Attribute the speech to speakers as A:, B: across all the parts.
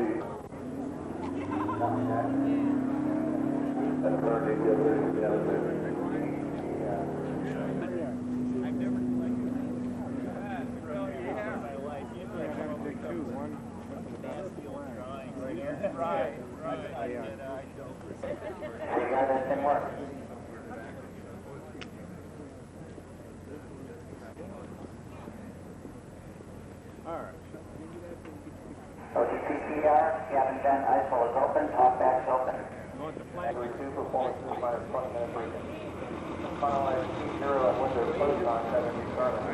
A: see. That's already the other there.
B: Right.
C: You got that thing work?
B: Alright.
C: OTPPR, cabin vent, ISO is open, talkback's open.
A: Two performance minus 20 minutes briefing. Finalize T0 on Windows Photon 7 requirement.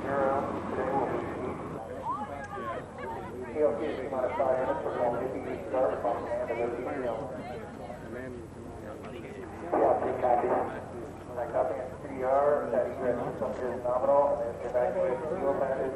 A: 0, today will be TLC is minus 5 minutes for all GPU start from command of OTPL. TLC copy. I copy it to TR, that egress is nominal, and the evacuation fuel pad is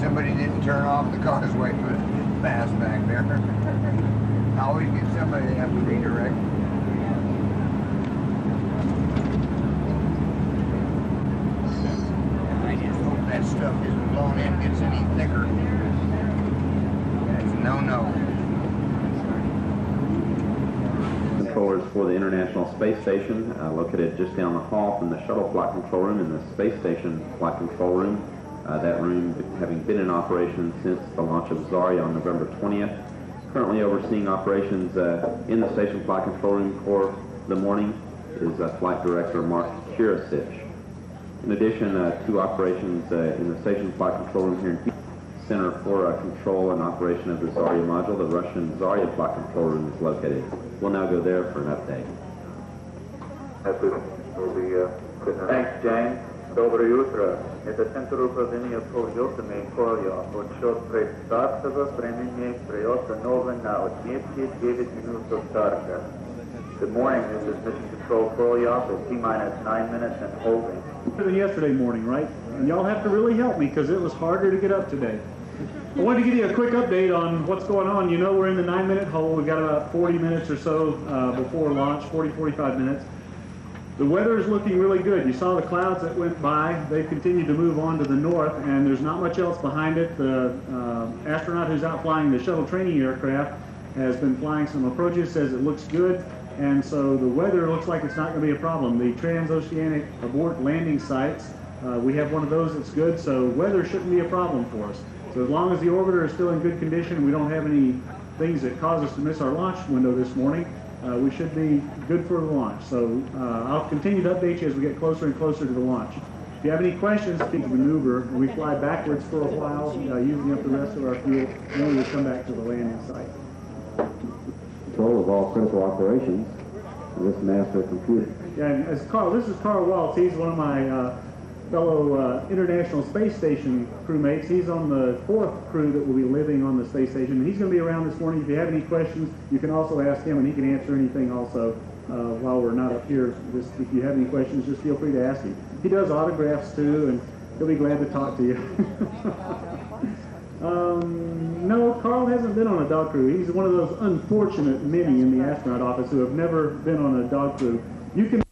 D: Somebody didn't turn off the causeway fast back there. I always get somebody to have to redirect. I just hope that stuff isn't blown in, gets any thicker. That's no.
E: Controllers for the International Space Station, located just down the hall from the shuttle flight control room and the space station flight control room. That room having been in operation since the launch of Zarya on November 20th. Currently overseeing operations in the station flight control room for the morning is Flight Director Mark Kirasich. In addition, two operations in the station flight control room here in Houston. Center for Control and Operation of the Zarya module, the Russian Zarya flight control room is located. We'll now go there for an update.
A: Thanks, James. Доброе утро. Это Центр управления полетами Колео. Отчет представства времени приостановлен на отметке 9 минут до старта. Good morning, this is Mission Control Kolyov at T-minus 9 minutes and holding.
B: Than yesterday morning, right? And y'all have to really help me because it was harder to get up today. I wanted to give you a quick update on what's going on. You know we're in the 9-minute hole. We've got about 40 minutes or so before launch, 45 minutes. The weather is looking really good. You saw the clouds that went by. They've continued to move on to the north, and there's not much else behind it. The astronaut who's out flying the shuttle training aircraft has been flying some approaches, says it looks good, and so the weather looks like it's not going to be a problem. The transoceanic abort landing sites, we have one of those that's good, so weather shouldn't be a problem for us. So as long as the orbiter is still in good condition, we don't have any things that cause us to miss our launch window this morning, we should be good for the launch. So I'll continue to update you as we get closer and closer to the launch. If you have any questions, please maneuver. We fly backwards for a while, using up the rest of our fuel, and then we'll come back to the landing site.
E: Control of all critical operations of this master computer.
B: Yeah, and as this is Carl Waltz. He's one of my fellow International Space Station crewmates. He's on the 4th crew that will be living on the space station. He's going to be around this morning. If you have any questions, you can also ask him, and he can answer anything also while we're not up here. Just, if you have any questions, just feel free to ask him. He does autographs too, and he'll be glad to talk to you. No, Carl hasn't been on a dog crew. He's one of those unfortunate many in the astronaut office who have never been on a dog crew. You can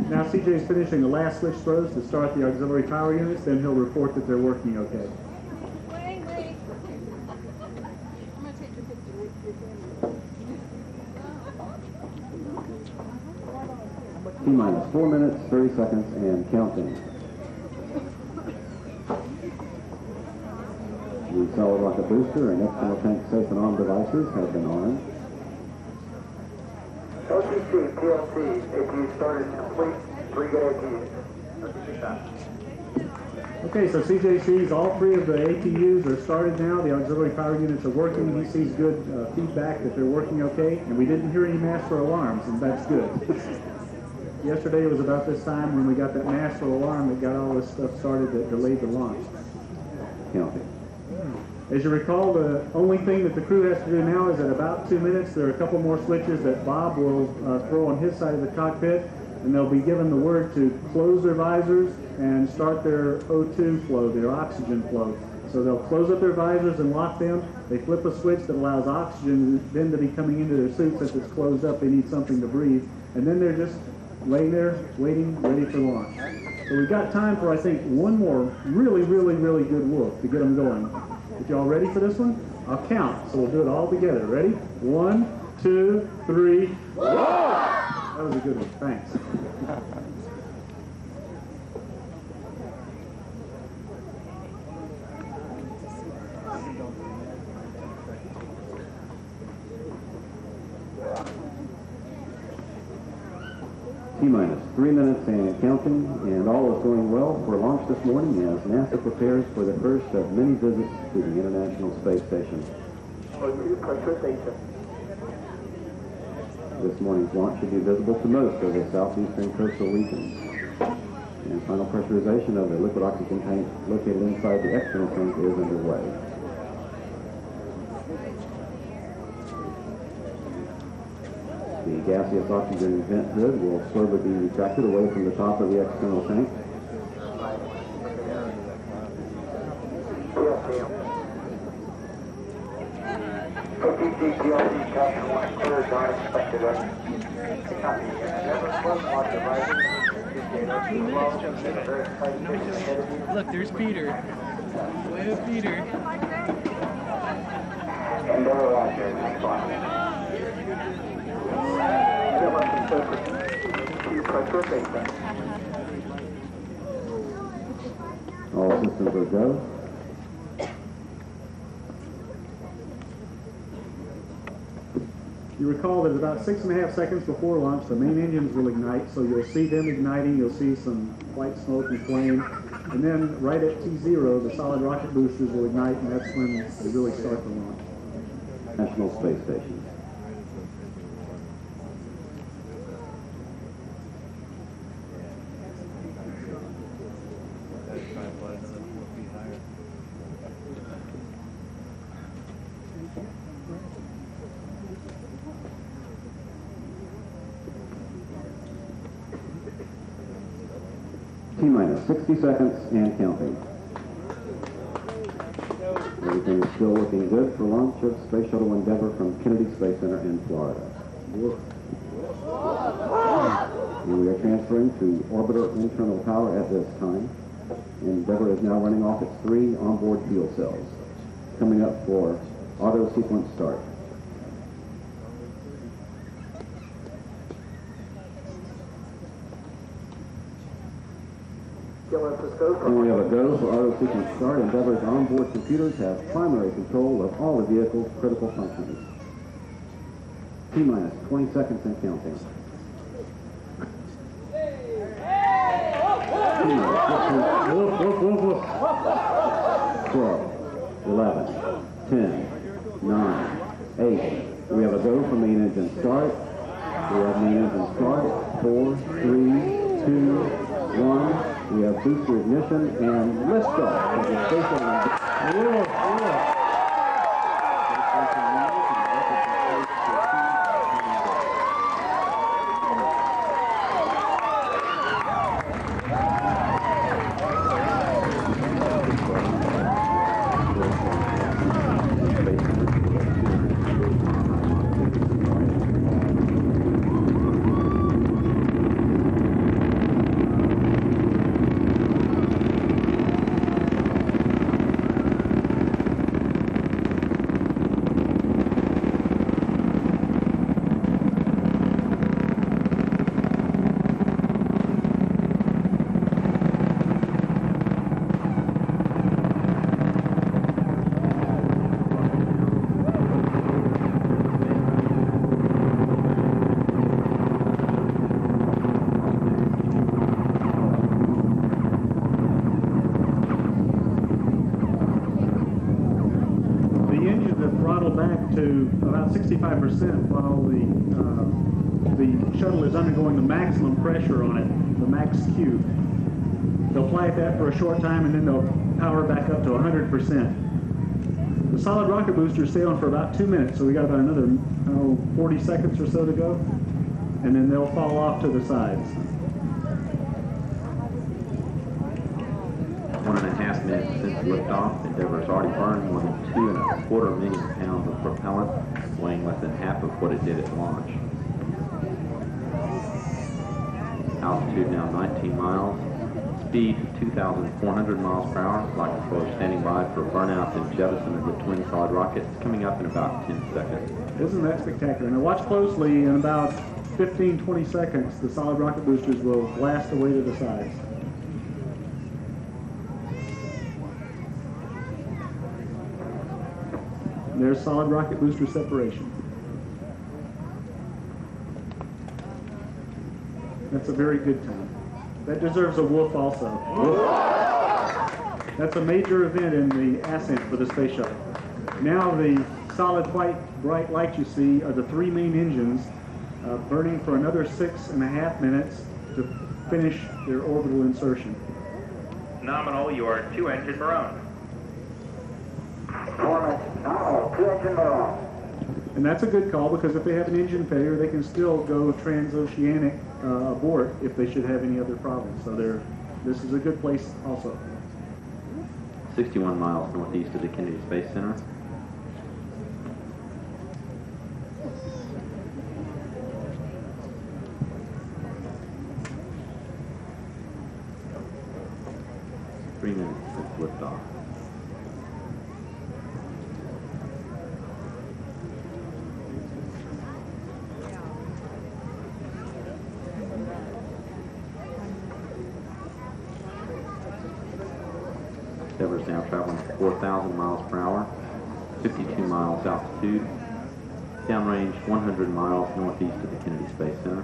B: Now CJ's finishing the last switch throws to start the auxiliary power units, then he'll report that they're working okay.
F: Wait. I'm going to take your picture.
E: T-minus 4 minutes, 30 seconds, and counting. The solid rocket booster and external tank safe and arm devices have been armed.
C: OTC, PLC, APU started complete. 3 good APUs.
B: Okay, so CJ sees all 3 of the APUs are started now. The auxiliary power units are working. He sees good feedback that they're working okay, and we didn't hear any master alarms, and that's good. Yesterday was about this time when we got that master alarm that got all this stuff started that delayed the launch.
E: Counting.
B: As you recall, the only thing that the crew has to do now is at about 2 minutes, there are a couple more switches that Bob will throw on his side of the cockpit, and they'll be given the word to close their visors and start their O2 flow, their oxygen flow. So they'll close up their visors and lock them. They flip a switch that allows oxygen then to be coming into their suit. Since it's closed up, they need something to breathe. And then they're just laying there, waiting, ready for launch. So we've got time for, I think, one more really good whoop to get them going. If y'all ready for this one, I'll count. So we'll do it all together. Ready? 1, 2, 3. Whoa! That was a good one. Thanks.
E: T-minus 3 minutes and counting, and all is going well for launch this morning as NASA prepares for the first of many visits to the International Space Station. This morning's launch should be visible to most of the southeastern coastal regions. And final pressurization of the liquid oxygen tank located inside the external tank is underway. The gaseous oxygen vent hood will slowly be retracted away from the top of the external tank.
C: OTC, PLC, Captain 1, cleared, not expected. Copy. Never close watch
G: Look, there's Peter. Way up Peter.
C: Endeavor Roger, next one.
E: All systems are go.
B: You recall that about 6.5 seconds before launch, the main engines will ignite, so you'll see them igniting, you'll see some white smoke and flame, and then right at T0, the solid rocket boosters will ignite, and that's when they really start the launch.
E: National Space Station. T-minus 60 seconds and counting. Everything is still looking good for launch of Space Shuttle Endeavour from Kennedy Space Center in Florida. And we are transferring to orbiter internal power at this time. Endeavour is now running off its 3 onboard fuel cells. Coming up for auto sequence start. And we have a go for auto sequence start. Endeavour's onboard computers have primary control of all the vehicle's critical functions. T-minus 20 seconds and counting. T-minus 12, 11, 10, 9, 8. We have a go for main engine start. We have main engine start. 4, 3, 2, 1. We have booster ignition and liftoff of the Space Shuttle.
B: to about 65% while the shuttle is undergoing the maximum pressure on it, the max Q. They'll fly at that for a short time and then they'll power back up to 100%. The solid rocket booster stay on for about 2 minutes, so we got about another 40 seconds or so to go, and then they'll fall off to the sides.
E: 1.5 minutes since liftoff, Endeavour has already burned more than 2.25 million pounds of propellant, weighing less than half of what it did at launch. Altitude now 19 miles. Speed 2,400 miles per hour. Flight controller standing by for burnout and jettison of the twin solid rockets coming up in about 10 seconds.
B: Isn't that spectacular? Now watch closely. In about 15-20 seconds, the solid rocket boosters will blast away to the sides. There's solid rocket booster separation. That's a very good time. That deserves a woof also. That's a major event in the ascent for the space shuttle. Now the solid white bright lights you see are the 3 main engines burning for another 6.5 minutes to finish their orbital insertion.
A: Nominal, you are 2 engine Maroon.
C: Nominal, 2 engine Maroon.
B: And that's a good call because if they have an engine failure, they can still go transoceanic abort if they should have any other problems. So this is a good place also.
E: 61 miles northeast of the Kennedy Space Center. Three minutes since liftoff. Endeavour's now traveling 4,000 miles per hour, 52 miles altitude, downrange 100 miles northeast of the Kennedy Space Center.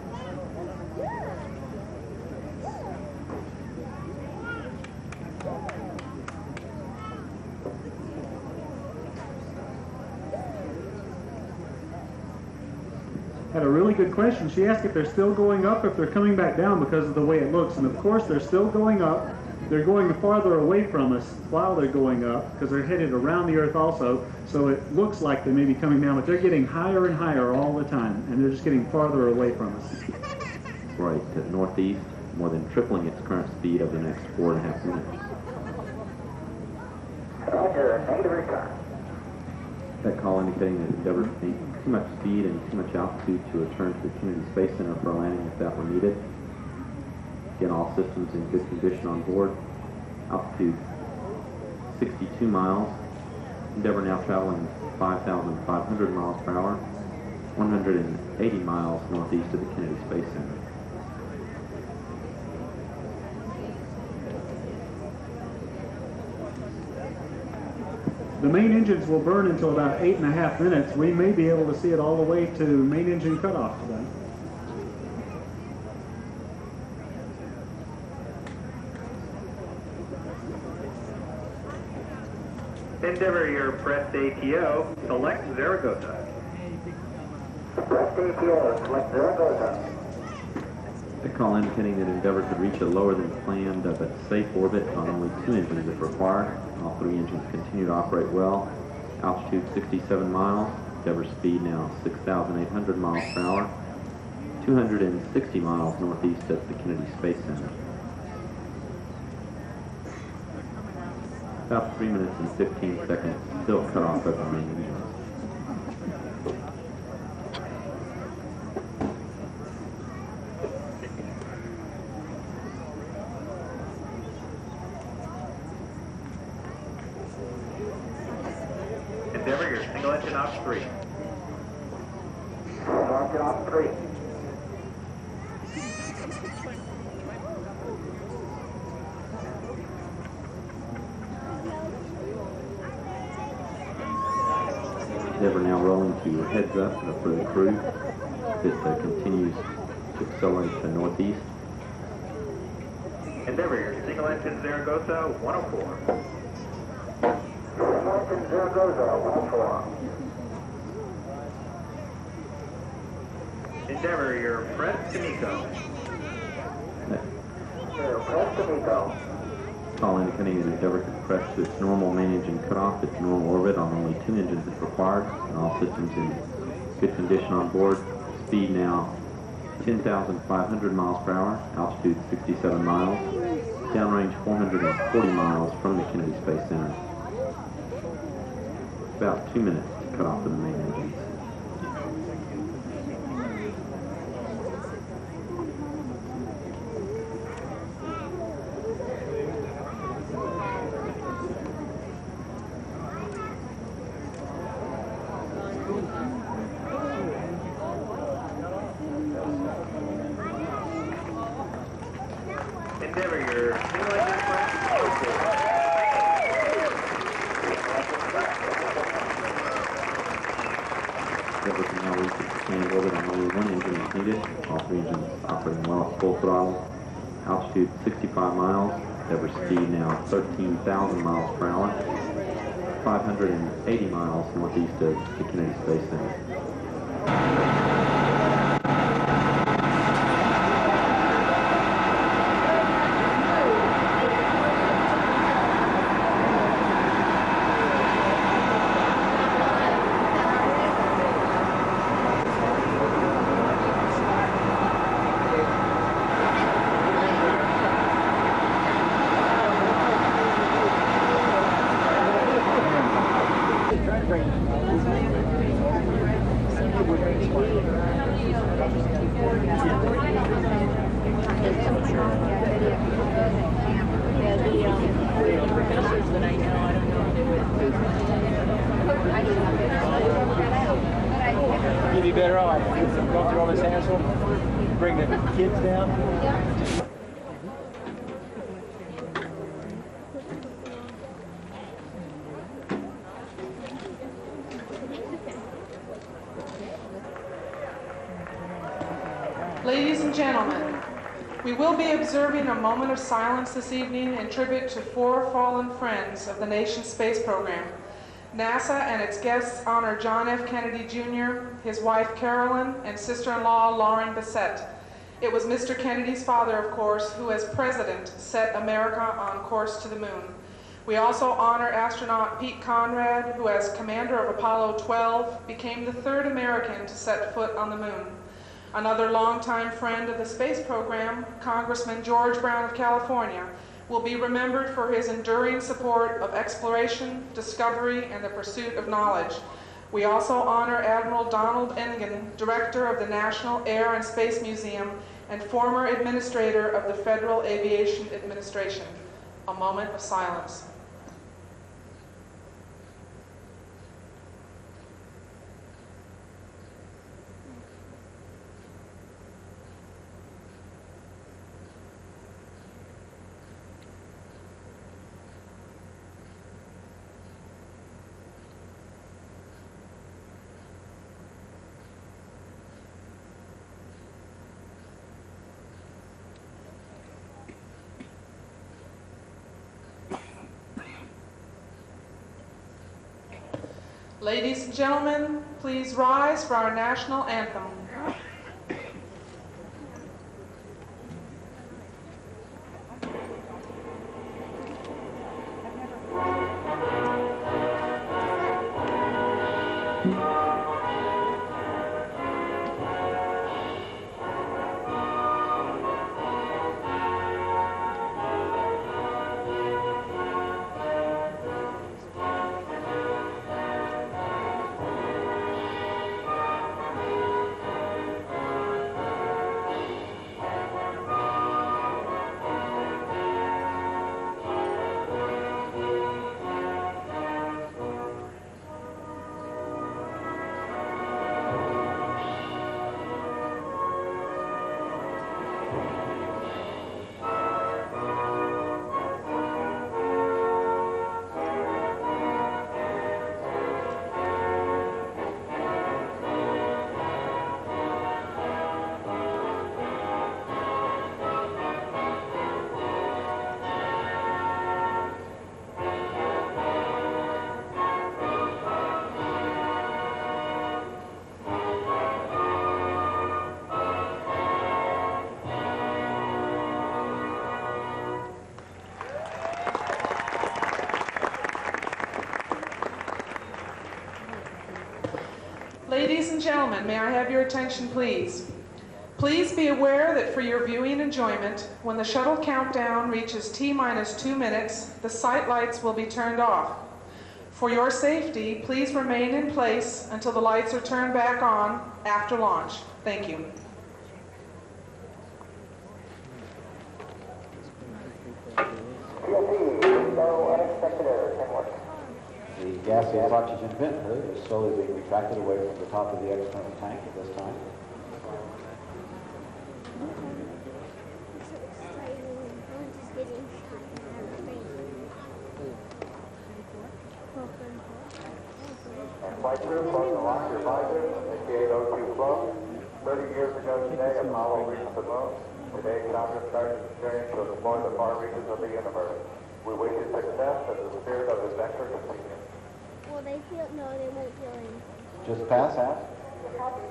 B: Had a really good question. She asked if they're still going up, if they're coming back down because of the way it looks. And of course, they're still going up. They're going farther away from us while they're going up because they're headed around the Earth also. So it looks like they may be coming down, but they're getting higher and higher all the time, and they're just getting farther away from us.
E: Right, to the northeast, more than tripling its current speed over the next 4.5 minutes.
C: Roger, negative return.
E: That call indicating that Endeavour needs too much speed and too much altitude to return to the Kennedy Space Center for a landing if that were needed. Again, all systems in good condition on board. Altitude 62 miles. Endeavour now traveling 5,500 miles per hour, 180 miles northeast of the Kennedy Space Center.
B: The main engines will burn until about 8.5 minutes. We may be able to see it all the way to main engine cutoff today.
A: Endeavour, your pressed ATO, select Zaragoza.
C: Press ATO, select Zaragoza.
E: The call indicating that Endeavour could reach a lower than planned but safe orbit on only 2 engines if required. All 3 engines continue to operate well. Altitude 67 miles. Endeavour speed now 6,800 miles per hour. 260 miles northeast of the Kennedy Space Center. About 3 minutes and 15 seconds, still cut off of the main engine.
A: Endeavour, your single engine off 3.
C: Single engine off 3.
E: Endeavour now rolling to heads up for the crew. It continues to accelerate to northeast.
A: Endeavour, your single engine Zaragoza 104.
C: Single engine Zaragoza, 104.
A: Endeavor, your press to Nico.
C: Press to Nico.
E: Call indicating that Endeavor can press to its normal main engine cutoff, its normal orbit on only 2 engines if required, and all systems in good condition on board. Speed now 10,500 miles per hour, altitude 67 miles, downrange 440 miles from the Kennedy Space Center. About 2 minutes to cut off for the main engines.
A: Endeavor, your fuel engine press.
E: Endeavor can now reach its planned orbit on only 1 engine is needed. All 3 engines operating well at full throttle. Altitude 65 miles. Endeavor speed now 13,000 miles per hour. 580 miles northeast of the Kennedy Space Center.
H: You'd be better off going through all this hassle, bring the kids down.
I: Ladies and gentlemen, we will be observing a moment of silence this evening in tribute to 4 fallen friends of the nation's space program. NASA and its guests honor John F. Kennedy Jr., his wife Carolyn, and sister-in-law Lauren Bassett. It was Mr. Kennedy's father, of course, who as president set America on course to the moon. We also honor astronaut Pete Conrad, who as commander of Apollo 12 became the 3rd American to set foot on the moon. Another longtime friend of the space program, Congressman George Brown of California, will be remembered for his enduring support of exploration, discovery, and the pursuit of knowledge. We also honor Admiral Donald Engen, director of the National Air and Space Museum and former administrator of the Federal Aviation Administration. A moment of silence. Ladies and gentlemen, please rise for our national anthem. Ladies and gentlemen, may I have your attention, please? Please be aware that for your viewing enjoyment, when the shuttle countdown reaches T-minus 2 minutes, the sight lights will be turned off. For your safety, please remain in place until the lights are turned back on after launch. Thank you.
J: The gaseous oxygen vent hood is slowly being retracted away from the top of the external tank at this time.
C: And flight crew, close and lock your visor. STS-88 flow. 30 years ago today, Apollo reached the moon. Today, Congress started its journey to explore the far reaches of the universe. We wish you success as the spirit of adventure continues.
F: Well, they feel, no, they won't feel any.
J: Just pass out.
K: We'd like to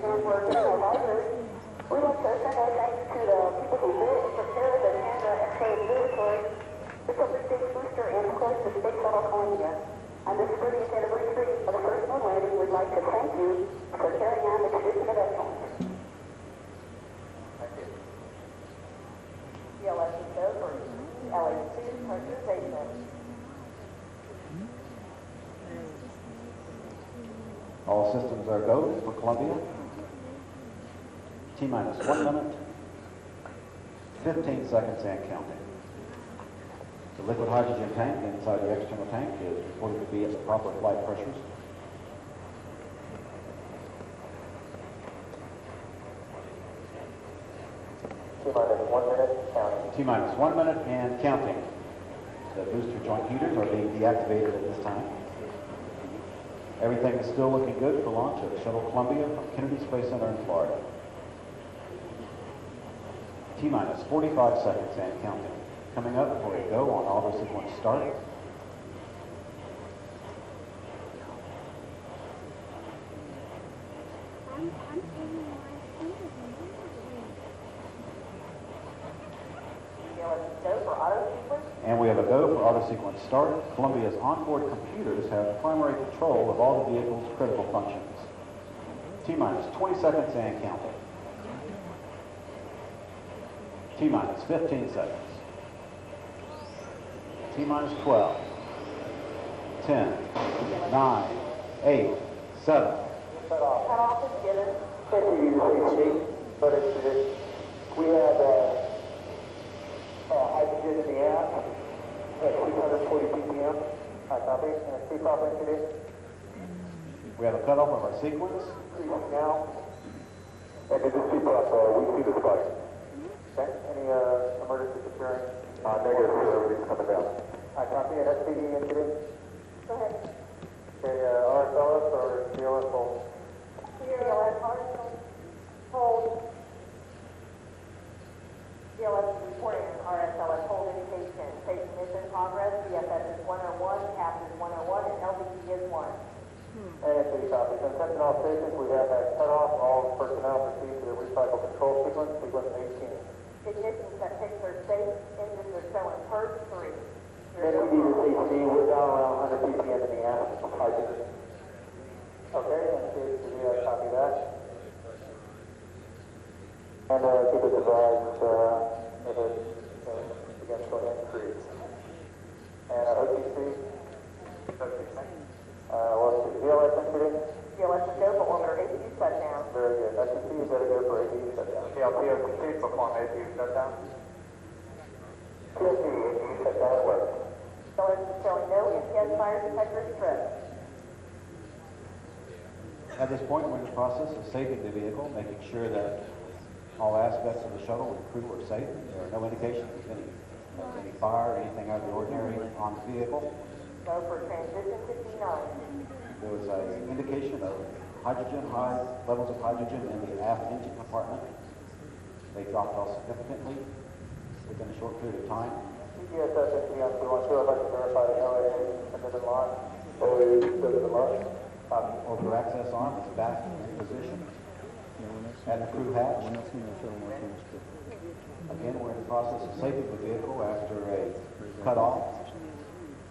K: send our thanks to the people who built and prepared the NASA Observatory, the Super-Stage booster, and of course the Space Shuttle Columbia. On this 30th anniversary of the first moon landing, we'd like to thank you for carrying on the tradition of excellence.
C: Thank you.
K: CLS is go for LA2 pressurization.
J: All systems are go for Columbia. T-minus 1 minute, 15 seconds and counting. The liquid hydrogen tank inside the external tank is reported to be at the proper flight pressures.
C: T-minus 1 minute, counting.
J: T-minus 1 minute and counting. The booster joint heaters are being deactivated at this time. Everything is still looking good for launch of Shuttle Columbia from Kennedy Space Center in Florida. T-minus 45 seconds and counting. Coming up before we go on auto sequence start. And we have a go for auto sequence start. Columbia's onboard computers have primary control of all the vehicle's critical functions. T-minus 20 seconds and counting. T-minus 15 seconds. T-minus 12. 10, 9, 8, 7.
K: Cut off is given.
C: Thank you, but it's, we have hydrogen in the app at 640 ppm. I copy. And a takeoff incident.
J: We have a cutoff of our sequence.
C: Now. And this is takeoff, we see the spike. Okay. Any emergency securing? Negative, everything's coming down. I copy. An SPD incident.
K: Go ahead.
C: Okay, RSLS or CLS hold?
K: CLS hold. CLS is reporting RSLS hold indication. Station is in progress. CFS is 101, CAP is 101, and LVT is 1.
C: ASC copy. Attention all stations, we have that cutoff. All personnel proceed to the recycle control sequence, sequence 18.
K: Ignitions that takes their state. Engines are showing purge 3.
C: SPD to CC, we're down around 100 ppm in the app. Hydrogen. Okay, and CHD, copy that. And keep it advised if it begins to increase. And OTC. What's the VLS incident?
K: CLS is go for orbiter APU shutdown.
C: Very good. STC, you better go for APU shutdown. PLC perform APU shutdown. PLC, APU shutdown works.
K: CLS is showing no MTS fire detector stress.
J: At this point, we're in the process of saving the vehicle, making sure that all aspects of the shuttle and crew are safe. There are no indications of any fire or anything out of the ordinary on the vehicle.
K: Go for transition to T9.
J: There was an indication of hydrogen, high levels of hydrogen in the aft engine compartment. They dropped off significantly within a short period of time.
C: CGSS on 212, I'd like to verify the LAA into the launch. OAA into the launch.
J: Over access arm is back in position at the crew hatch. Again, we're in the process of saving the vehicle after a cutoff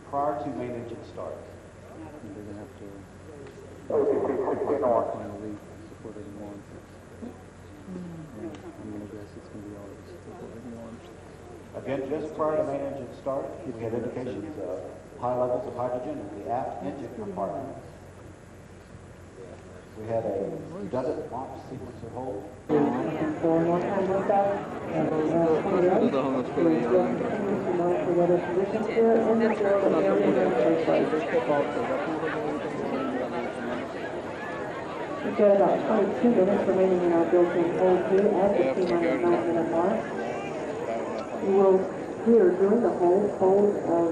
J: prior to main engine start.
C: OTC 16 on.
G: before they launch. Yeah, I'm going to guess it's going to be August before they launch.
J: Again, just prior to main engine start, we had indications of high levels of hydrogen in the aft engine compartment. We had a redundant launch sequencer hold.
K: We've got about 22 minutes remaining in our built-in hold here at the T-minus 9-minute mark. We will hear during the hold of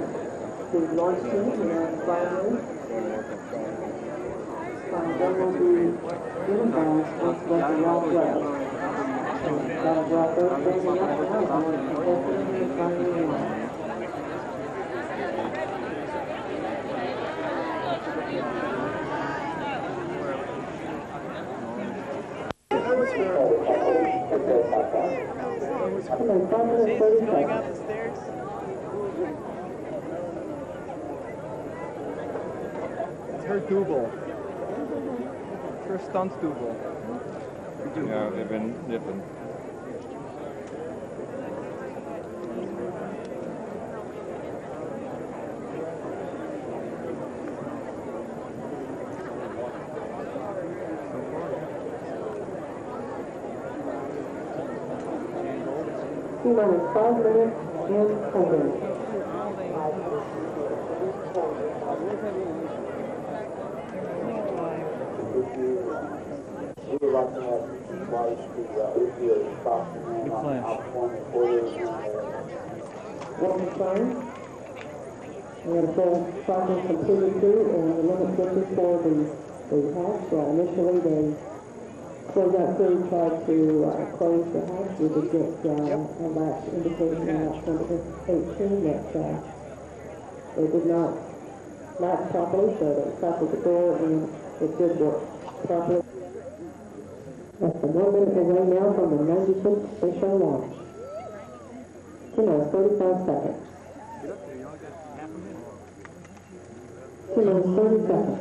K: the launch team and primary. Then will be given by once the round left. That'll drop those bringing up the high and opening the primary line. Come on, 5 minutes, 30 seconds.
G: It's her double. It's her stunt double.
L: Yeah, they've been nipping.
K: T-minus 5 minutes and holding.
M: We would like to have twice the APA stop and on outperforming quarters.
K: One time. We had a full process completed too, and the limit switches for the hatch. Initially, they closeout crew tried to close the hatch. We did get a latch indication out from 18 that they did not latch properly, so they tackled the door and it did work properly. That's 1 minute away now from the 96 station launch. 2 minutes, 35 seconds. 2 minutes, 30 seconds.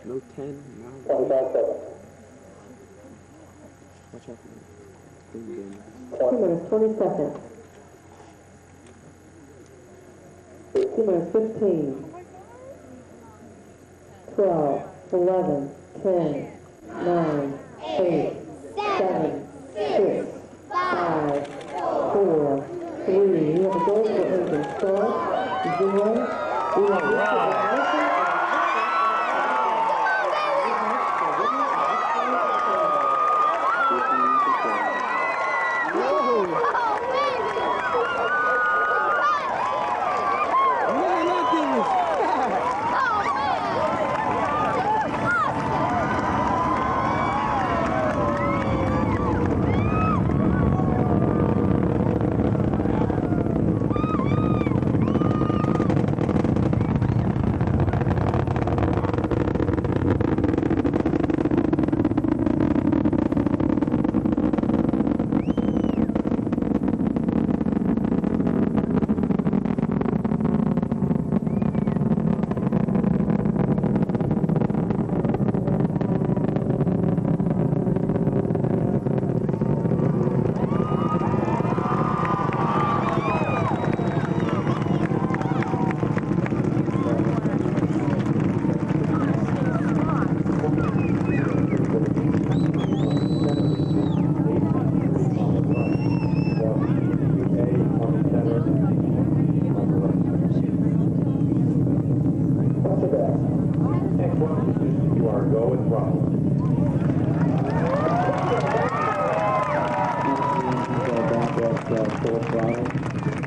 G: No 10, no.
M: 25 seconds.
G: Watch out for me.
K: 2 minutes, 20 seconds. 2 minutes, 15. 12, 11, 10, 9, 8, 7, 6, 5, 4, 3. You have a go for engine start. 0. We have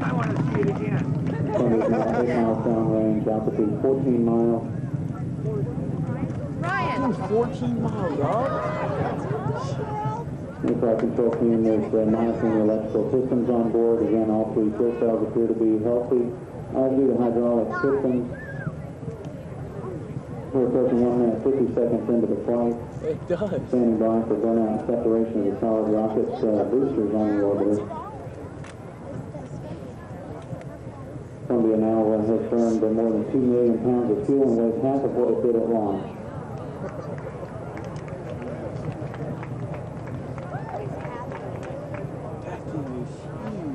M: I want to see it again.
K: 8 miles downrange, altitude 14 miles.
G: Ryan! 14 miles up?
K: Aircraft control team is monitoring the electrical systems on board. Again, all 3 fuel cells appear to be healthy, as do the hydraulic systems. We're approaching 1 minute 50 seconds into the flight.
G: It does.
K: Standing by for burnout and separation of the solid rocket boosters on the orbiter. Columbia now has burned more than 2 million pounds of fuel and weighs half of what it did at launch.
G: huge.